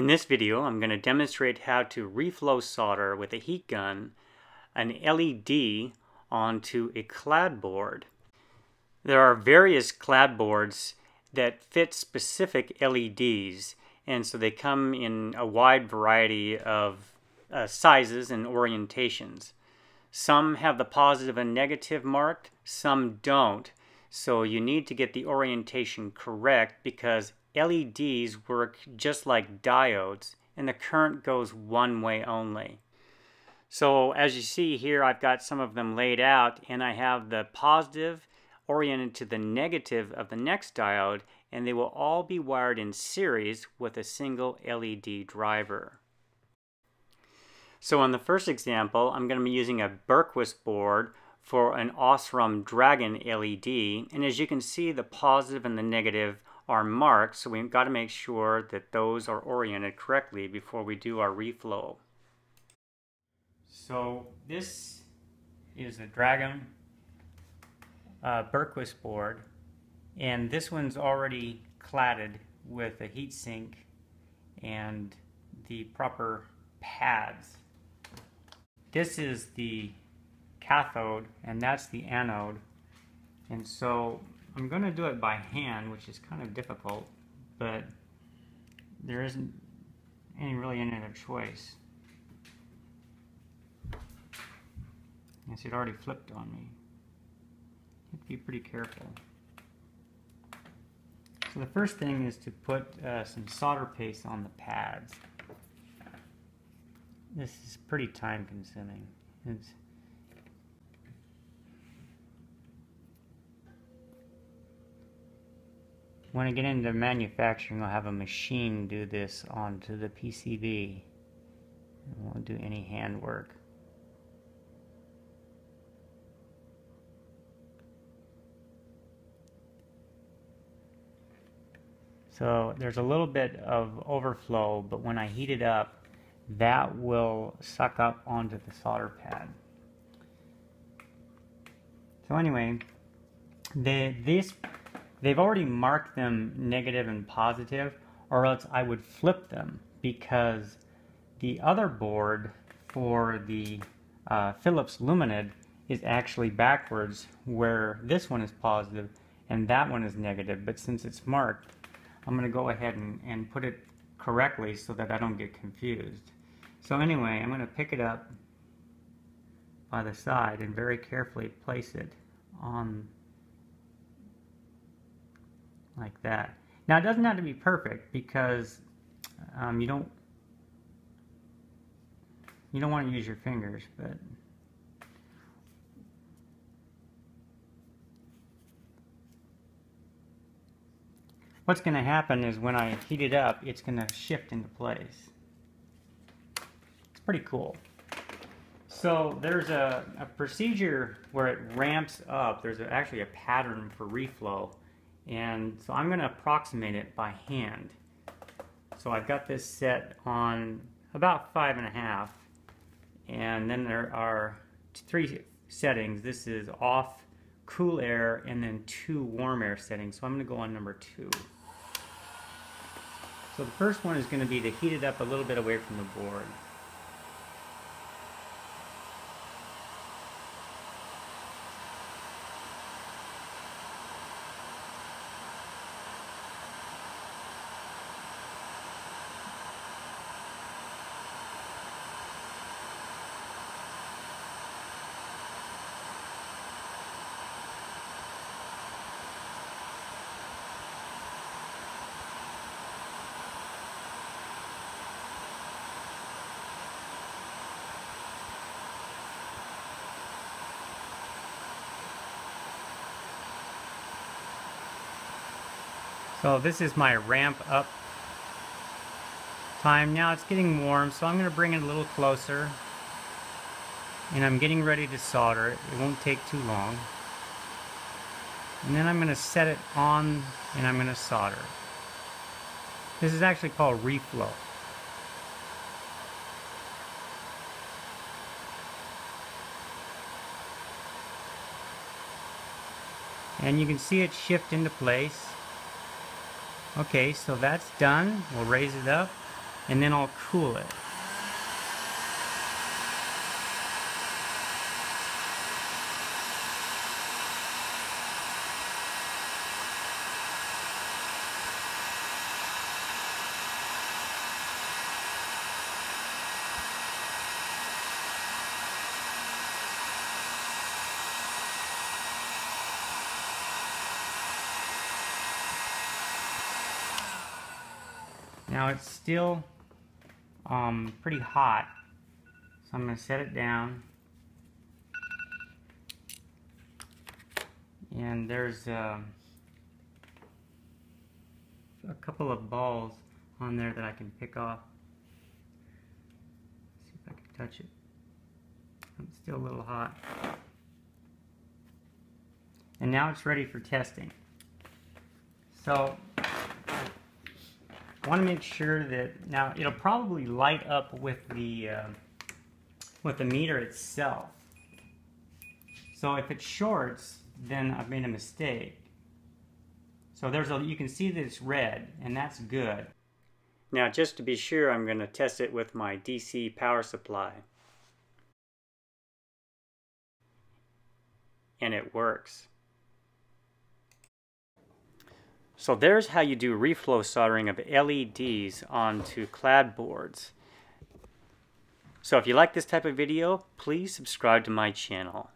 In this video, I'm going to demonstrate how to reflow solder with a heat gun an LED onto a clad board. There are various clad boards that fit specific LEDs, and so they come in a wide variety of sizes and orientations. Some have the positive and negative marked, some don't. So you need to get the orientation correct because LEDs work just like diodes and the current goes one way only. So as you see here, I've got some of them laid out and I have the positive oriented to the negative of the next diode, and they will all be wired in series with a single LED driver. So on the first example, I'm going to be using a Bergquest board for an Osram Dragon LED, and as you can see, the positive and the negative are marked, so we've got to make sure that those are oriented correctly before we do our reflow. So this is a Dragon Bergquest board, and this one's already cladded with a heatsink and the proper pads. This is the cathode and that's the anode, and so I'm going to do it by hand, which is kind of difficult, but there isn't really any other choice. Yes, it already flipped on me. You have to be pretty careful. So the first thing is to put some solder paste on the pads. This is pretty time consuming. When I get into manufacturing, I'll have a machine do this onto the PCB. I won't do any hand work. So there's a little bit of overflow, but when I heat it up, that will suck up onto the solder pad. So anyway, they've already marked them negative and positive, or else I would flip them, because the other board for the Philips Luminid is actually backwards, where this one is positive and that one is negative. But since it's marked, I'm going to go ahead and put it correctly so that I don't get confused. So anyway, I'm going to pick it up by the side and very carefully place it on like that. Now it doesn't have to be perfect, because you don't want to use your fingers, but what's going to happen is when I heat it up, it's going to shift into place. It's pretty cool. So there's a procedure where it ramps up. There's actually a pattern for reflow, and so I'm going to approximate it by hand. So I've got this set on about 5.5, and then there are 3 settings. This is off, cool air, and then 2 warm air settings. So I'm going to go on number 2. So the first one is going to be to heat it up a little bit away from the board. So this is my ramp up time. Now it's getting warm, so I'm going to bring it a little closer, and I'm getting ready to solder it. It won't take too long. And then I'm going to set it on and I'm going to solder it. This is actually called reflow. And you can see it shift into place. Okay, so that's done. We'll raise it up. and then I'll cool it. Now it's still pretty hot, so I'm going to set it down. And there's a couple of balls on there that I can pick off. See if I can touch it. It's still a little hot. And now it's ready for testing. So I want to make sure that now it'll probably light up with the meter itself. So if it shorts, then I've made a mistake. So you can see that it's red, and that's good. Now, just to be sure, I'm going to test it with my DC power supply. And it works. So there's how you do reflow soldering of LEDs onto clad boards. So if you like this type of video, please subscribe to my channel.